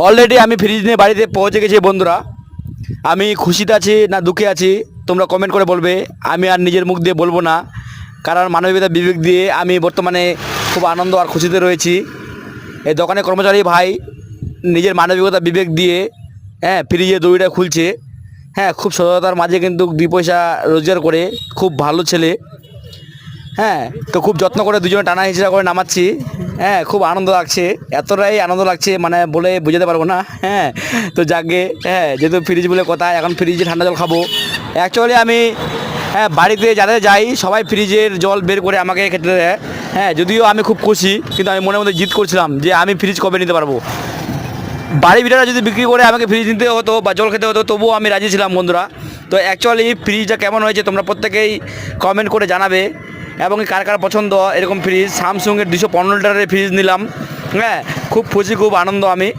Already আমি fridge নিয়ে বাড়িতে পৌঁছে গেছি বন্ধুরা। আমি খুশিতে আছি না দুঃখে আছি তোমরা কমেন্ট করে বলবে। আমি আর নিজের মুখ দিয়ে বলবো না, কারণ মানবিকতা বিবেক দিয়ে আমি বর্তমানে খুব আনন্দ আর খুশিতে রয়েছি। এই দোকানের কর্মচারী ভাই নিজের মানবিকতা বিবেক দিয়ে ফ্রিজে দড়িটা খুলছে। খুব সততার মাঝে কিন্তু 2 পয়সা রোজগার করে, খুব ভালো ছেলে। তো খুব যত্ন করে দুজনে টানা হিচড়া করে নামাচ্ছি। খুব আনন্দ লাগছে, এতটাই আনন্দ লাগছে মানে বলে বোঝাতে পারবো না। তো যাকে যেহেতু ফ্রিজ বলে কথা, এখন ফ্রিজে ঠান্ডা জল খাবো। অ্যাকচুয়ালি আমি বাড়িতে যাদের যাই সবাই ফ্রিজের জল বের করে আমাকে খেতে দেয়। যদিও আমি খুব খুশি, কিন্তু আমি মনের মধ্যে জিদ করছিলাম যে আমি ফ্রিজ কবে নিতে পারবো। বাড়ি ভিটারা যদি বিক্রি করে আমাকে ফ্রিজ নিতে হতো বা জল খেতে হতো, তবুও আমি রাজি ছিলাম বন্ধুরা। তো অ্যাকচুয়ালি ফ্রিজটা কেমন হয়েছে তোমরা প্রত্যেকেই কমেন্ট করে জানাবে, এবং কার কার পছন্দ এরকম ফ্রিজ। স্যামসুংয়ের 215 লিটারের ফ্রিজ নিলাম। খুব খুশি, খুব আনন্দ আমি।